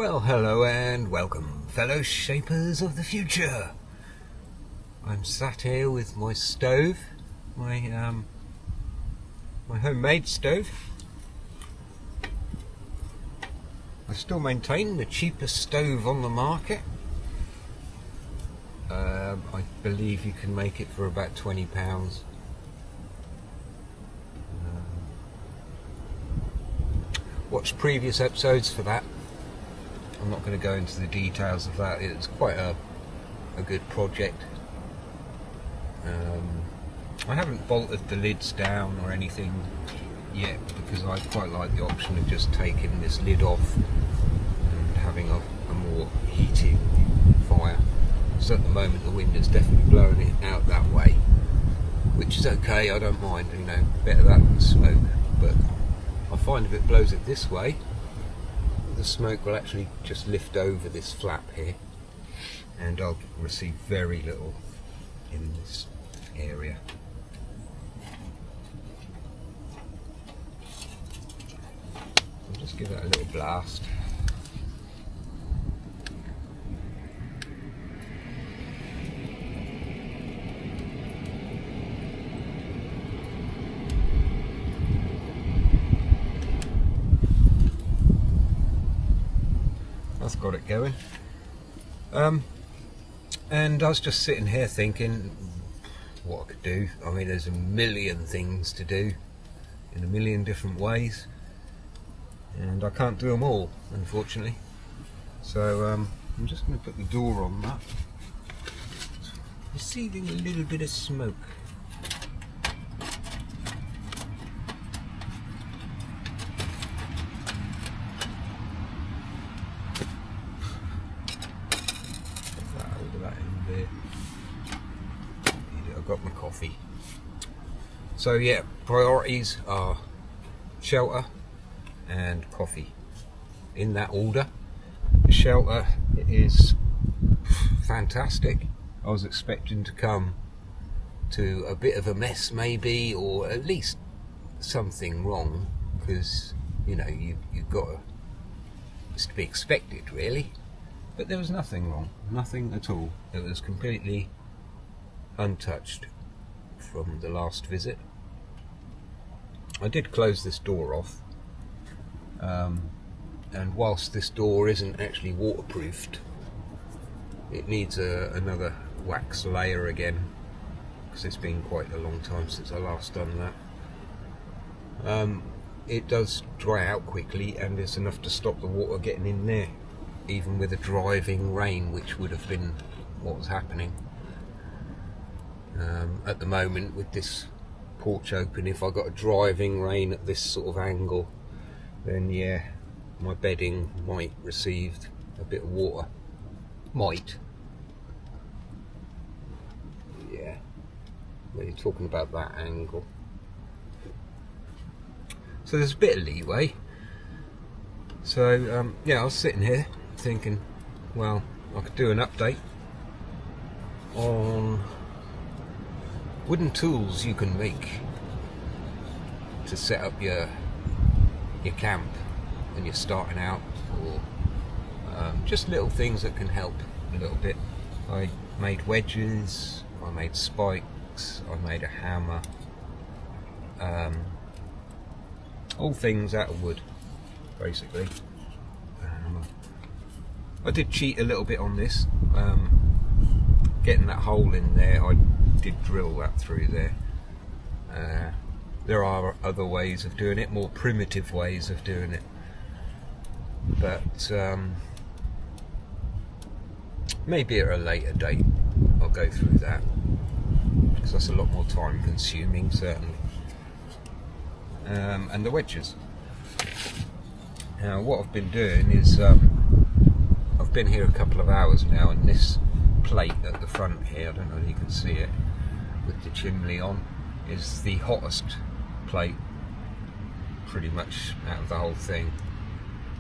Well, hello and welcome, fellow shapers of the future. I'm sat here with my stove, my homemade stove. I still maintain the cheapest stove on the market. I believe you can make it for about £20. Watch previous episodes for that. I'm not going to go into the details of that. It's quite a good project. I haven't bolted the lids down or anything yet because I quite like the option of just taking this lid off and having a more heating fire. So at the moment the wind is definitely blowing it out that way, which is okay, I don't mind, you know, better that than smoke. But I find if it blows it this way, the smoke will actually just lift over this flap here and I'll receive very little in this area. I'll just give that a little blast. That's got it going. And I was just sitting here thinking what I could do. I mean, there's a million things to do in a million different ways, and I can't do them all, unfortunately. So I'm just going to put the door on that. Receiving a little bit of smoke. I've got my coffee. So yeah, priorities are shelter and coffee, in that order. The shelter is fantastic. I was expecting to come to a bit of a mess maybe, or at least something wrong, because you know you've got to, it's to be expected really. But there was nothing wrong, nothing at all. It was completely untouched from the last visit. I did close this door off, and whilst this door isn't actually waterproofed, it needs another wax layer again, because it's been quite a long time since I last done that. It does dry out quickly, and it's enough to stop the water getting in there, even with a driving rain, which would have been what was happening. At the moment, with this porch open, if I got a driving rain at this sort of angle, then yeah, my bedding might receive a bit of water. Might. Yeah, when you're talking about that angle. So there's a bit of leeway. So yeah, I was sitting here thinking, well, I could do an update on wooden tools you can make to set up your camp when you're starting out, or just little things that can help a little bit. I made wedges, I made spikes, I made a hammer, all things out of wood basically. I did cheat a little bit on this, getting that hole in there. I did drill that through there. There are other ways of doing it, more primitive ways of doing it, but maybe at a later date I'll go through that, because that's a lot more time consuming certainly. And the wedges. Now what I've been doing is I've been here a couple of hours now, and this plate at the front here, I don't know if you can see it, with the chimney on, is the hottest plate pretty much out of the whole thing,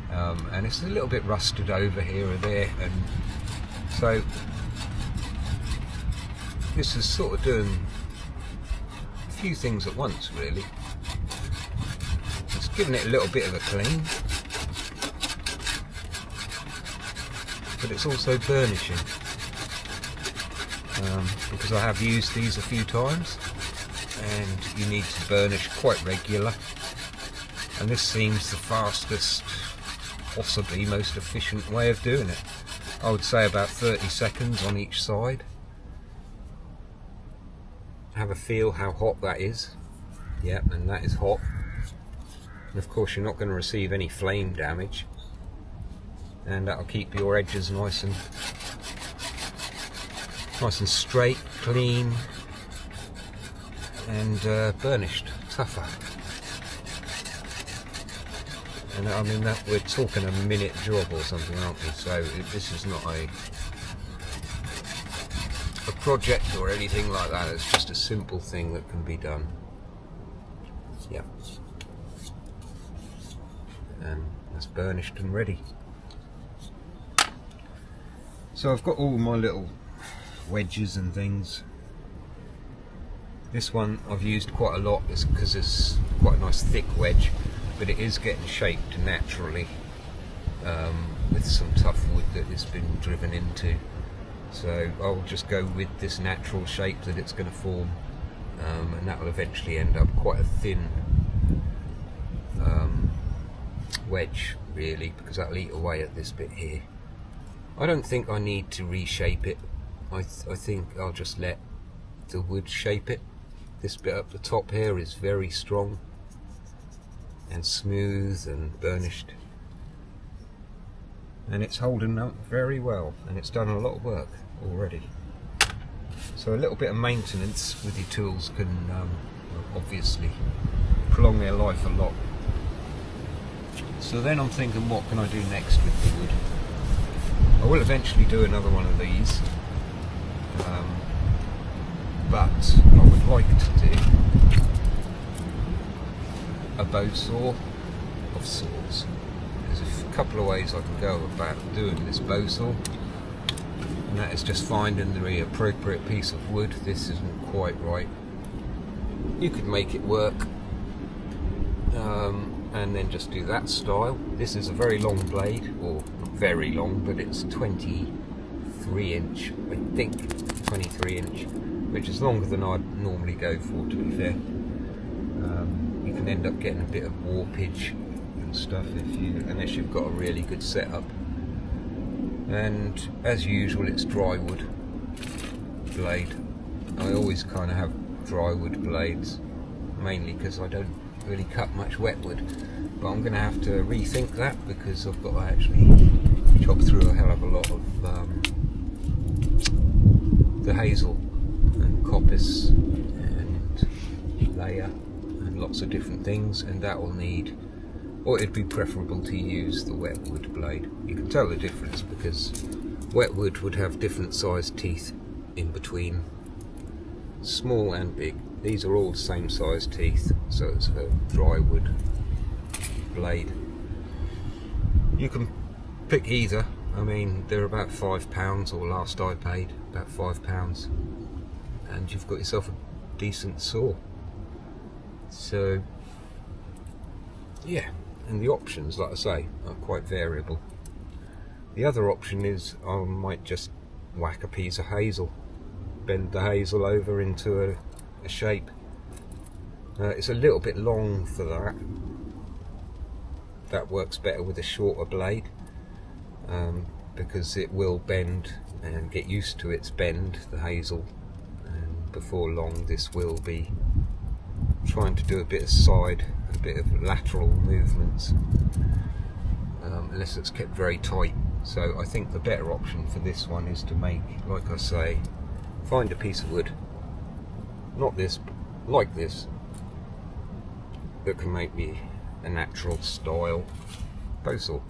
and it's a little bit rusted over here or there, and so this is sort of doing a few things at once really. It's giving it a little bit of a clean, but it's also burnishing, because I have used these a few times, and you need to burnish quite regular, and this seems the fastest, possibly most efficient way of doing it. I would say about 30 seconds on each side. Have a feel how hot that is. Yep, and that is hot. And of course you're not going to receive any flame damage, and that'll keep your edges nice and straight, clean, and burnished, tougher. And I mean, that we're talking a minute job or something, aren't we? So this is not a project or anything like that. It's just a simple thing that can be done. Yeah. And that's burnished and ready. So I've got all my little wedges and things. This one I've used quite a lot because it's quite a nice thick wedge, but it is getting shaped naturally with some tough wood that it's been driven into. So I'll just go with this natural shape that it's going to form, and that will eventually end up quite a thin wedge, really, because that'll eat away at this bit here. I don't think I need to reshape it. I think I'll just let the wood shape it. This bit up the top here is very strong and smooth and burnished, and it's holding up very well, and it's done a lot of work already. So a little bit of maintenance with your tools can obviously prolong their life a lot. So then I'm thinking, what can I do next with the wood? I will eventually do another one of these, but I would like to do a bow saw of sorts. There's a couple of ways I can go about doing this bow saw, and that is just finding the appropriate piece of wood. This isn't quite right. You could make it work, and then just do that style. This is a very long blade, or not very long, but it's 23 inch, I think, 23 inch, which is longer than I'd normally go for, to be fair. You can end up getting a bit of warpage and stuff unless you've got a really good setup. And as usual, it's dry wood blade. I always kind of have dry wood blades, mainly because I don't really cut much wet wood. But I'm going to have to rethink that, because I've got to actually chop through a hell of a lot of the hazel and coppice and layer and lots of different things, and that will need, or it'd be preferable to use the wet wood blade. You can tell the difference because wet wood would have different sized teeth in between, small and big. These are all the same size teeth, so it's a dry wood blade. You can pick either. I mean, they're about £5, or last I paid about £5, and you've got yourself a decent saw. So yeah, and the options, like I say, are quite variable. The other option is I might just whack a piece of hazel, bend the hazel over into a shape. It's a little bit long for that. That works better with a shorter blade, because it will bend and get used to its bend, the hazel, and before long this will be trying to do a bit of side, a bit of lateral movements, unless it's kept very tight. So I think the better option for this one is to make, like I say, find a piece of wood, not this, like this, that can make me a natural style bow saw.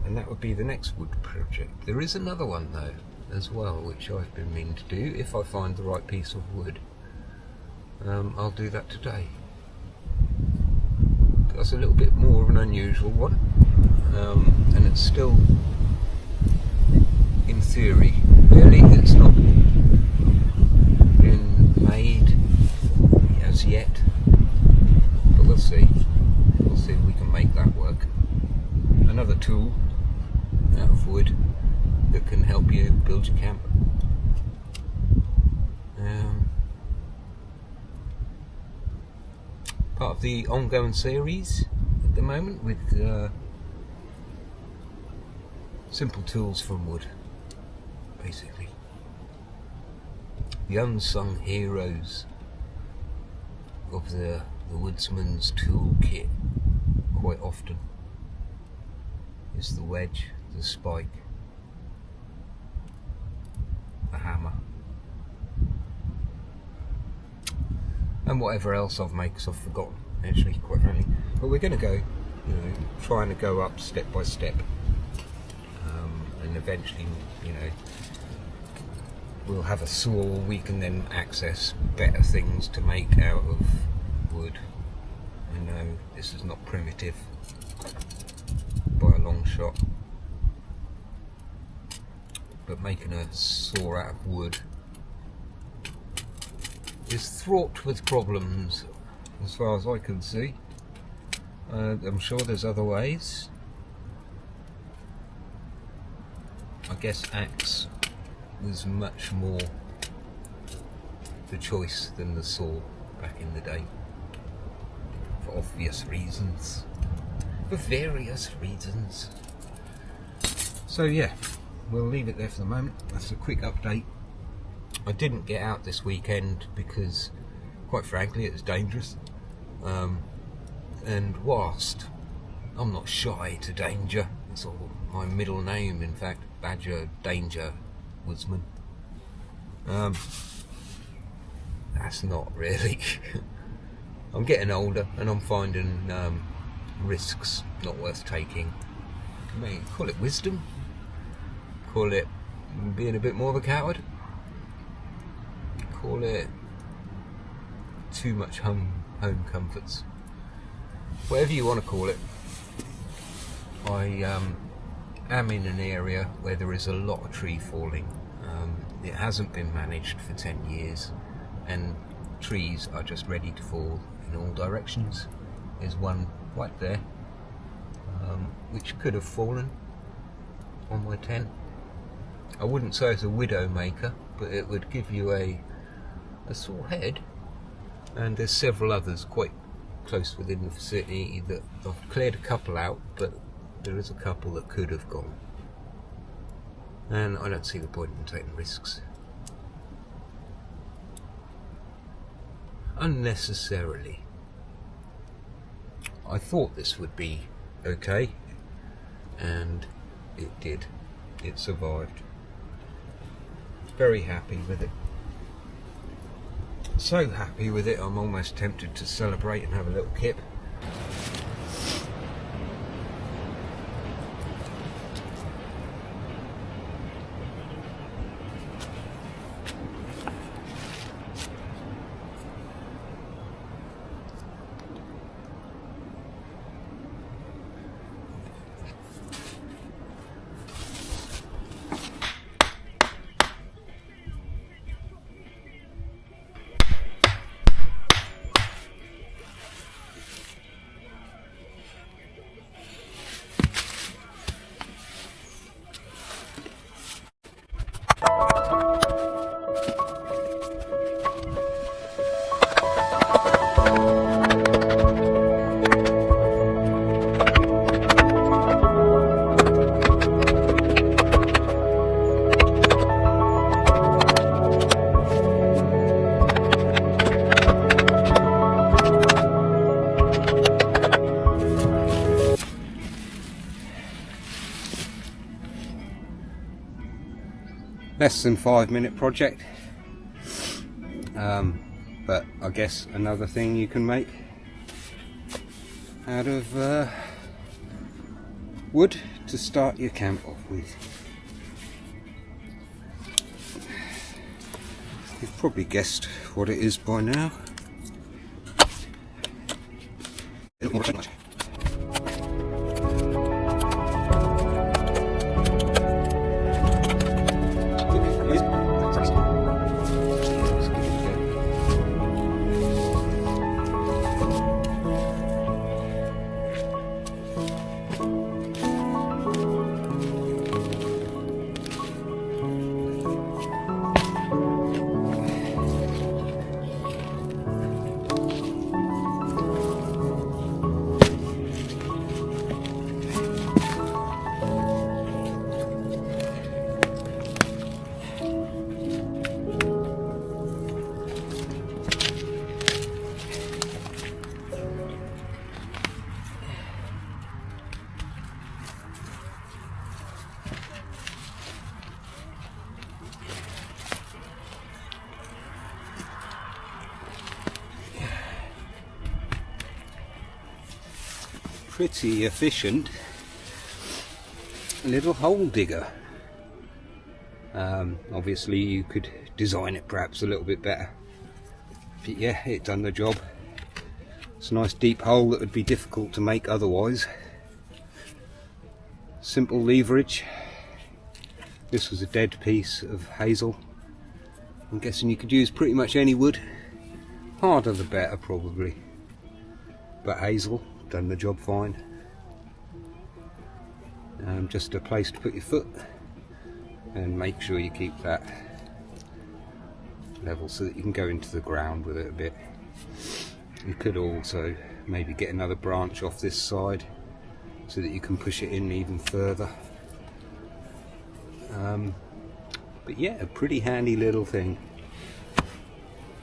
And that would be the next wood project. There is another one though as well, which I've been meaning to do. If I find the right piece of wood, I'll do that today. That's a little bit more of an unusual one, and it's still, in theory, really, it's not been made as yet, but we'll see. We'll see if we can make that of wood that can help you build your camp. Part of the ongoing series at the moment with simple tools from wood, basically. The unsung heroes of the woodsman's toolkit quite often is the wedge, the spike, the hammer, and whatever else I've made, because I've forgotten, actually, quite frankly. But we're going to go, trying to go up step by step, and eventually, we'll have a saw we can then access better things to make out of wood. I know this is not primitive by a long shot, but making a saw out of wood is fraught with problems as far as I can see. I'm sure there's other ways. I guess axe was much more the choice than the saw back in the day, for obvious reasons, for various reasons. So yeah, we'll leave it there for the moment. That's a quick update. I didn't get out this weekend because, quite frankly, it was dangerous. And whilst I'm not shy to danger, it's all my middle name, in fact, Badger Danger Woodsman. That's not really. I'm getting older and I'm finding risks not worth taking. I mean, call it wisdom, call it being a bit more of a coward, call it too much home comforts, whatever you want to call it. I am in an area where there is a lot of tree falling. It hasn't been managed for 10 years and trees are just ready to fall in all directions. There's one right there which could have fallen on my tent. I wouldn't say it's a widow maker, but it would give you a sore head. And there's several others quite close within the vicinity that I've cleared a couple out, but there is a couple that could have gone. And I don't see the point in taking risks unnecessarily. I thought this would be okay, and it did. It survived. Very happy with it. So happy with it, I'm almost tempted to celebrate and have a little kip. Less than 5 minute project, but I guess another thing you can make out of wood to start your camp off with. You've probably guessed what it is by now. pretty efficient little hole digger. Obviously you could design it perhaps a little bit better, but yeah, it done the job. It's a nice deep hole that would be difficult to make otherwise. Simple leverage. This was a dead piece of hazel. I'm guessing you could use pretty much any wood. Harder the better probably, but hazel done the job fine. Just a place to put your foot, and make sure you keep that level so that you can go into the ground with it a bit. You could also maybe get another branch off this side so that you can push it in even further. But yeah, a pretty handy little thing.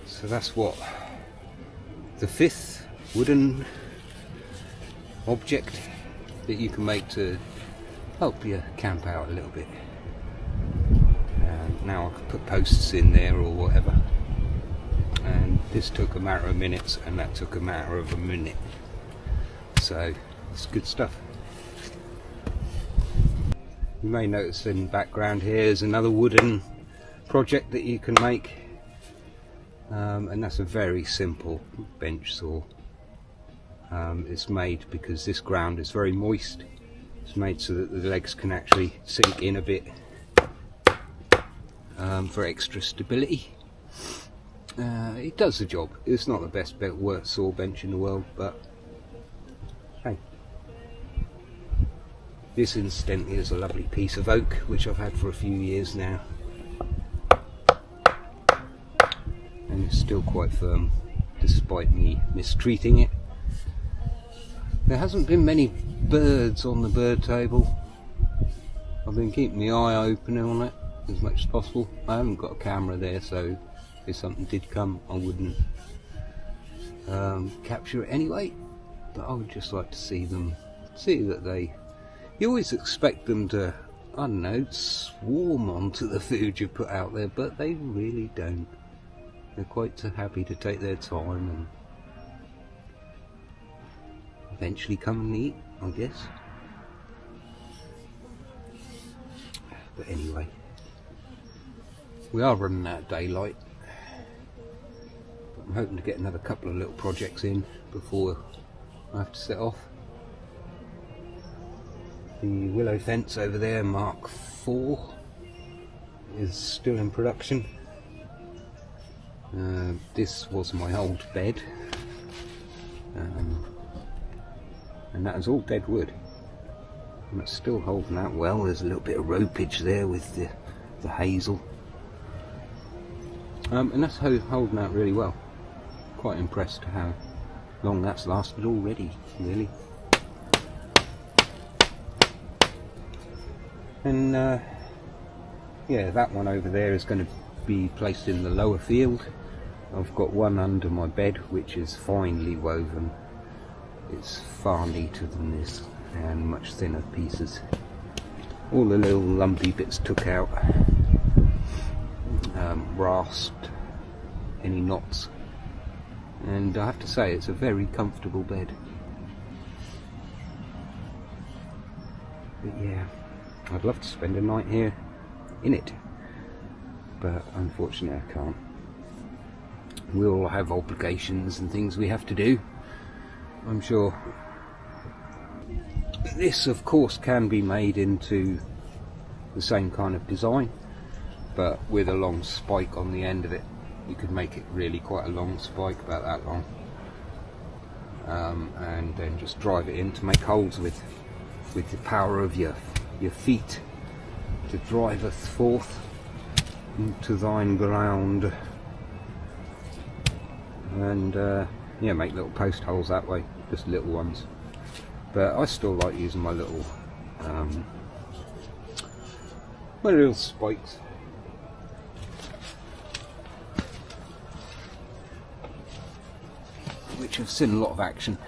So that's what the 5th wooden object that you can make to help you camp out a little bit. Now I can put posts in there or whatever, and this took a matter of minutes and that took a matter of a minute, so it's good stuff. You may notice in the background here is another wooden project that you can make, and that's a very simple bench saw. It's made because this ground is very moist. It's made so that the legs can actually sink in a bit for extra stability. It does the job. It's not the best saw bench in the world, but hey. This incidentally is a lovely piece of oak which I've had for a few years now, and it's still quite firm despite me mistreating it. There hasn't been many birds on the bird table. I've been keeping my eye open on it as much as possible. I haven't got a camera there, so if something did come I wouldn't capture it anyway, but I would just like to see that they, you always expect them to, I don't know, swarm onto the food you put out there, but they really don't. They're quite so happy to take their time and eventually come and eat, I guess. But anyway, we are running out of daylight, but I'm hoping to get another couple of little projects in before I have to set off. The willow fence over there, Mark IV, is still in production. This was my old bed, and that is all dead wood, and it's still holding out well. There's a little bit of ropage there with the hazel, and that's holding out really well. Quite impressed how long that's lasted already, really. And yeah, that one over there is going to be placed in the lower field. I've got one under my bed which is finely woven. It's far neater than this and much thinner pieces. All the little lumpy bits took out, rasped any knots, and I have to say it's a very comfortable bed. But yeah, I'd love to spend a night here in it, but unfortunately I can't. We all have obligations and things we have to do, I'm sure. This of course can be made into the same kind of design, but with a long spike on the end of it. You could make it really quite a long spike, about that long, and then just drive it in to make holes with the power of your feet to driveth forth into thine ground, and yeah, make little post holes that way, just little ones. But I still like using my little spikes. Which have seen a lot of action,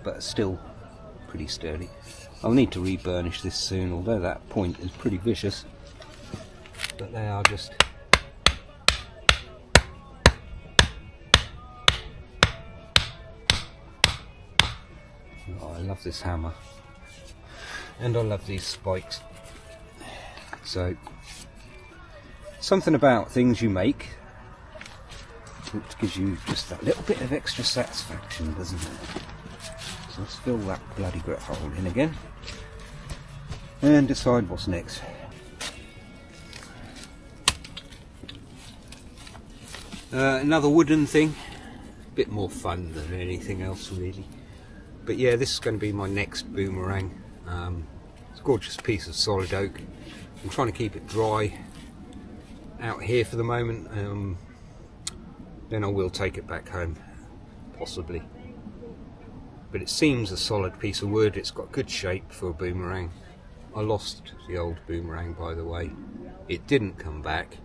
but are still pretty sturdy. I'll need to re-burnish this soon, although that point is pretty vicious, but they are just I love this hammer, and I love these spikes. So something about things you make which gives you just that little bit of extra satisfaction, doesn't it? So let's fill that bloody grit hole in again and decide what's next. Another wooden thing, a bit more fun than anything else really. But yeah, this is going to be my next boomerang. It's a gorgeous piece of solid oak. I'm trying to keep it dry out here for the moment. Then I will take it back home, possibly. But it seems a solid piece of wood. It's got good shape for a boomerang. I lost the old boomerang, by the way. It didn't come back.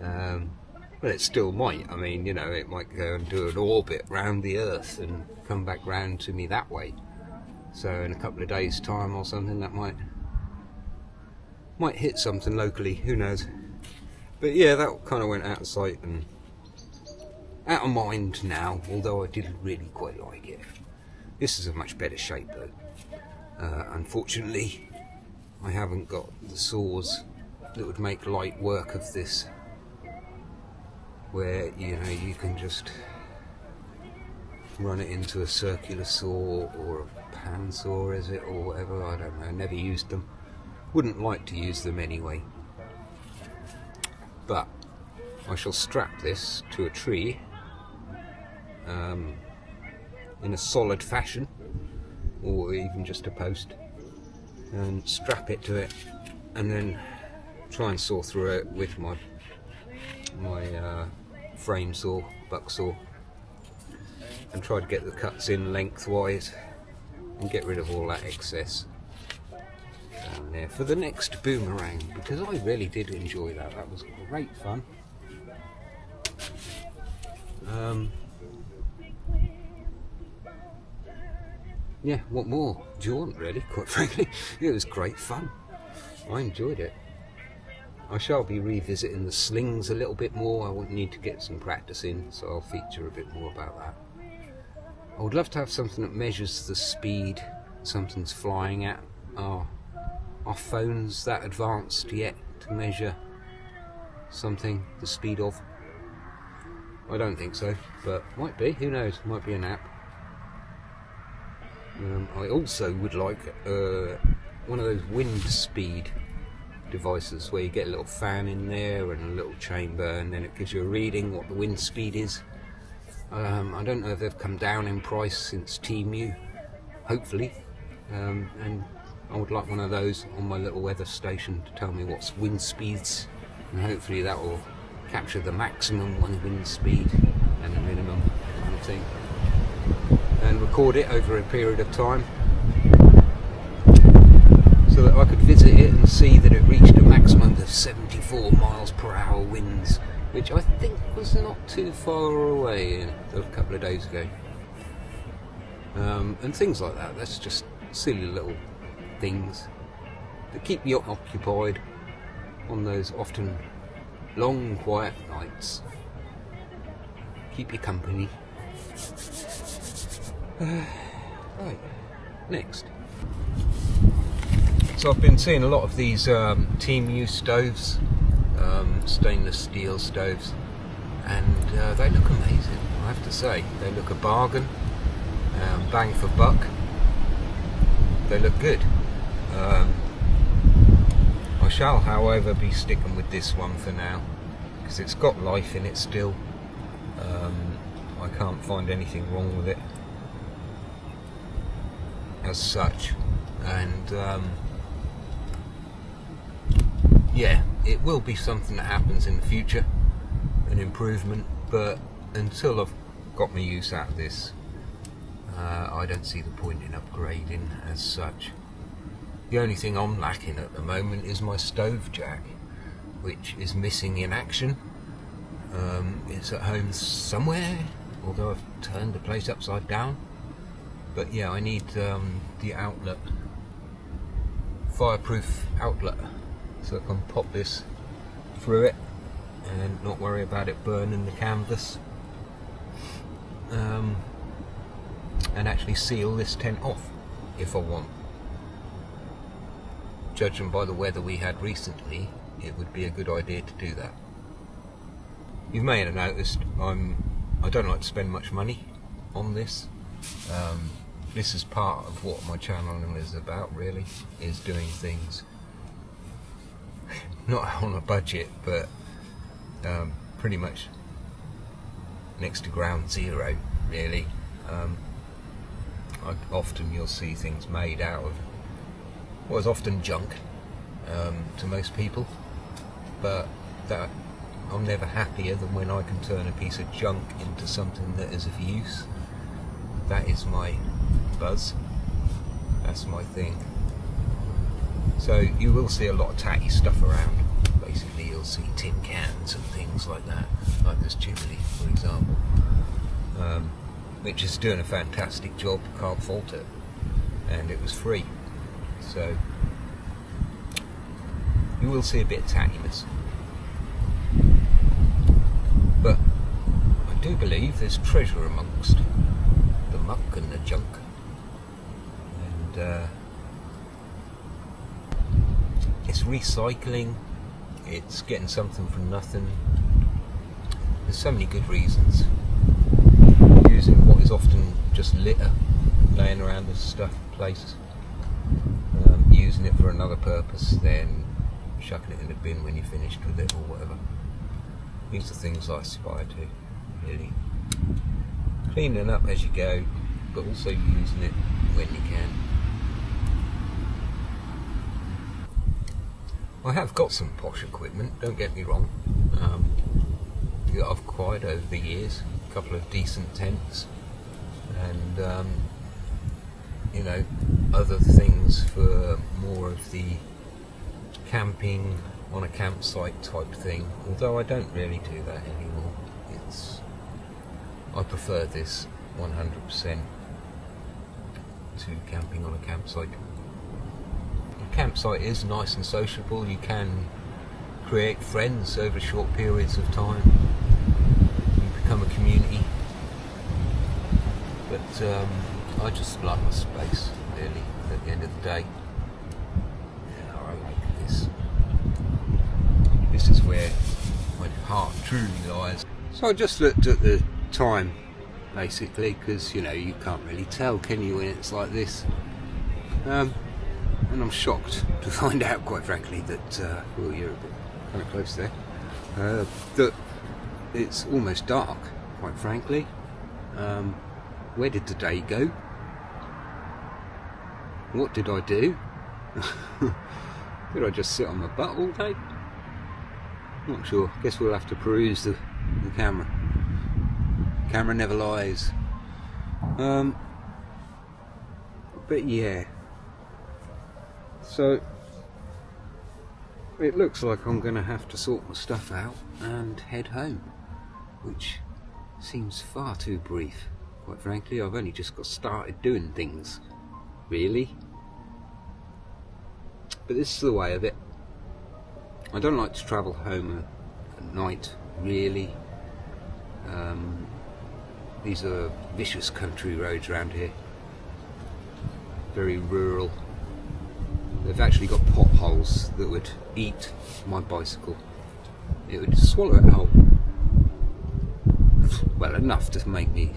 But it still might. I mean, you know, it might go and do an orbit round the earth and come back round to me that way. So in a couple of days' time or something, that might hit something locally, who knows. But yeah, that kind of went out of sight and out of mind now, although I did really quite like it. This is a much better shape though. Unfortunately, I haven't got the saws that would make light work of this, where, you know, you can just run it into a circular saw or a pan saw, is it, or whatever. I don't know, never used them. Wouldn't like to use them anyway. But I shall strap this to a tree in a solid fashion, or even just a post, and strap it to it, and then try and saw through it with my frame saw, buck saw, and try to get the cuts in lengthwise and get rid of all that excess down there for the next boomerang, because I really did enjoy that. That was great fun. Yeah, what more do you want, really, quite frankly? It was great fun. I enjoyed it. I shall be revisiting the slings a little bit more. I would need to get some practice in, so I'll feature a bit more about that. I would love to have something that measures the speed something's flying at. Are phones that advanced yet to measure something, the speed of? I don't think so, but might be, who knows, might be an app. I also would like one of those wind speed devices where you get a little fan in there and a little chamber, and then it gives you a reading what the wind speed is. I don't know if they've come down in price since TMU, hopefully, and I would like one of those on my little weather station to tell me what's wind speeds, and hopefully that will capture the maximum wind speed and the minimum kind of thing, and record it over a period of time so that I could visit it and see that it reached a maximum of 74 miles per hour winds, which I think was not too far away a couple of days ago. And things like that. That's just silly little things that keep you occupied on those often long, quiet nights. Keep you company. Right, next. So I've been seeing a lot of these TMU stoves, stainless steel stoves, and they look amazing, I have to say. They look a bargain, bang for buck. They look good. I shall, however, be sticking with this one for now, because it's got life in it still. I can't find anything wrong with it as such, and yeah, it will be something that happens in the future, an improvement, but until I've got my use out of this, I don't see the point in upgrading as such. The only thing I'm lacking at the moment is my stove jack, which is missing in action. It's at home somewhere, although I've turned the place upside down. But yeah, I need the outlet, fireproof outlet, so I can pop this through it and not worry about it burning the canvas. and actually seal this tent off if I want. Judging by the weather we had recently, it would be a good idea to do that. You may have noticed I don't like to spend much money on this. This is part of what my channel is about, really, is doing things not on a budget, but pretty much next to ground zero, really. Often you'll see things made out of what is often junk to most people, but that I'm never happier than when I can turn a piece of junk into something that is of use. That is my buzz. That's my thing. So you will see a lot of tatty stuff around. Basically you'll see tin cans and things like that, like this chimney for example, which is doing a fantastic job, can't fault it, and it was free. So you will see a bit of tattiness, but I do believe there's treasure amongst the muck and the junk, and it's recycling, it's getting something from nothing. There's so many good reasons. Using what is often just litter laying around the stuff place, using it for another purpose, then chucking it in the bin when you're finished with it or whatever. These are things I aspire to, really. Cleaning up as you go, but also using it when you can. I have got some posh equipment, don't get me wrong, that I've acquired over the years, a couple of decent tents, and you know, other things for more of the camping on a campsite type thing, although I don't really do that anymore. I prefer this 100% to camping on a campsite. A campsite is nice and sociable, you can create friends over short periods of time, you become a community, but I just like my space, really, at the end of the day. Yeah, I like this. This is where my heart truly lies. So I just looked at the time, basically, because you know, you can't really tell, can you, when it's like this, and I'm shocked to find out, quite frankly, that well, you're a bit kind of close there, that it's almost dark, quite frankly. Where did the day go? What did I do? Did I just sit on my butt all day? Not sure. Guess we'll have to peruse the camera. Camera never lies. But yeah. So it looks like I'm going to have to sort my stuff out and head home, which seems far too brief. Quite frankly, I've only just got started doing things, really. But this is the way of it. I don't like to travel home at night, really. These are vicious country roads around here. Very rural. They've actually got potholes that would eat my bicycle. It would swallow it whole. Well, enough to make me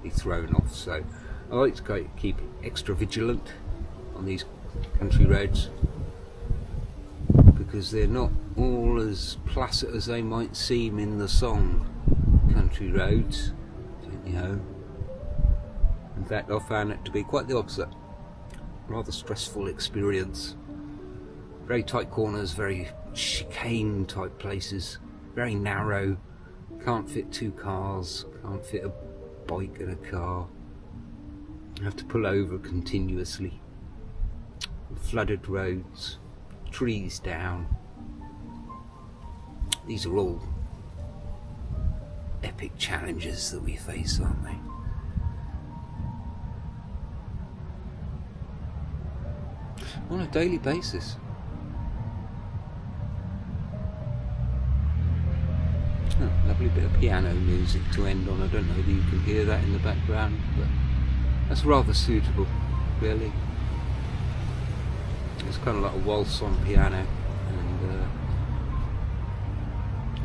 be thrown off. So I like to keep extra vigilant on these country roads, because they're not all as placid as they might seem in the song Country Roads, you know. In fact, I found it to be quite the opposite. Rather stressful experience. Very tight corners, very chicane type places, very narrow, can't fit two cars, can't fit a bike and a car. You have to pull over continuously. Flooded roads, trees down. These are all epic challenges that we face, aren't they? On a daily basis. Oh, lovely bit of piano music to end on. I don't know whether you can hear that in the background, but That's rather suitable, really. It's kind of like a waltz on piano, and a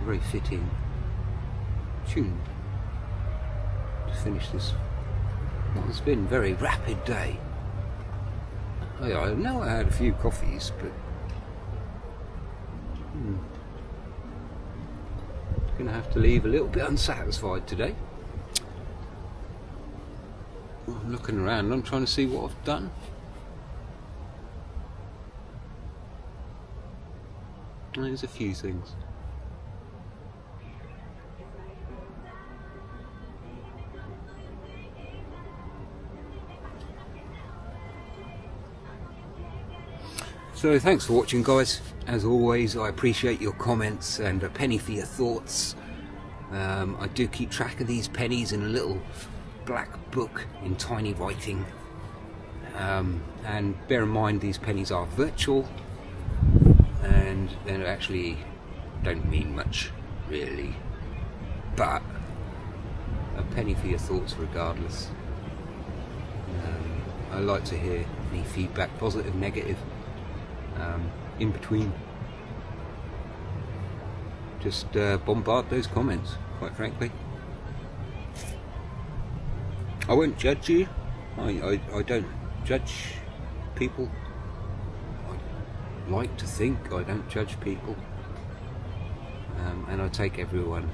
very fitting tune to finish this what has been a very rapid day. I know I had a few coffees, but gonna have to leave a little bit unsatisfied today. I'm looking around, I'm trying to see what I've done. There's a few things. So thanks for watching, guys. As always, I appreciate your comments and a penny for your thoughts. I do keep track of these pennies in a little black book in tiny writing. And bear in mind, these pennies are virtual and they actually don't mean much, really. But a penny for your thoughts regardless. I like to hear any feedback, positive, negative. In between, just bombard those comments, quite frankly. I won't judge you. I don't judge people. I like to think I don't judge people, and I take everyone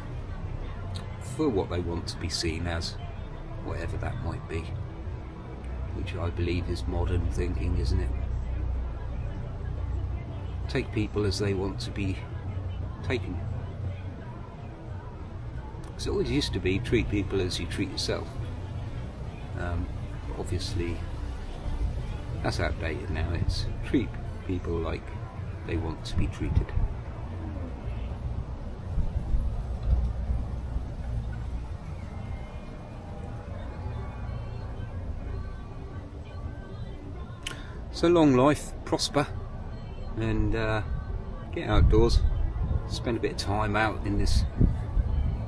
for what they want to be seen as, whatever that might be, which I believe is modern thinking, isn't it? Take people as they want to be taken. Because it always used to be treat people as you treat yourself. Obviously that's outdated now. It's treat people like they want to be treated. So long life, prosper, and get outdoors, spend a bit of time out in this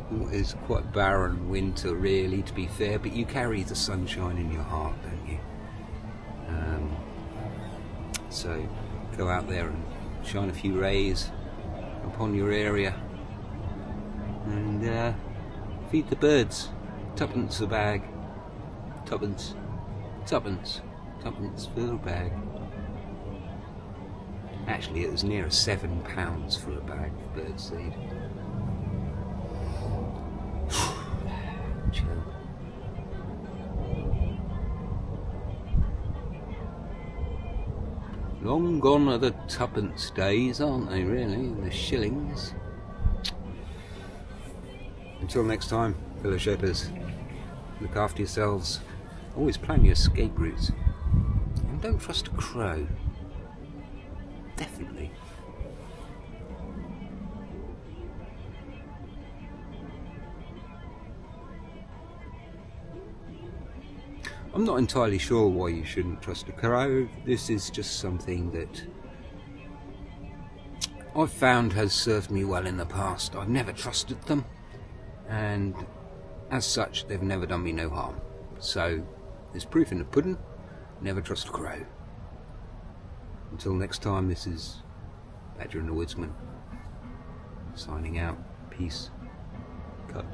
what is quite barren winter, really, to be fair, but you carry the sunshine in your heart, don't you? So go out there and shine a few rays upon your area and feed the birds. Tuppence a bag, tuppence for a bag. Actually, it was near £7 for a bag of birdseed. Chill. Long gone are the tuppence days, aren't they, really? The shillings. Until next time, fellow shepherds, look after yourselves. Always plan your escape routes. And don't trust a crow. Definitely. I'm not entirely sure why you shouldn't trust a crow. This is just something that I've found has served me well in the past. I've never trusted them, and as such they've never done me no harm. So there's proof in the pudding. Never trust a crow. Until next time, this is Badger and the Woodsman signing out. Peace. Cut.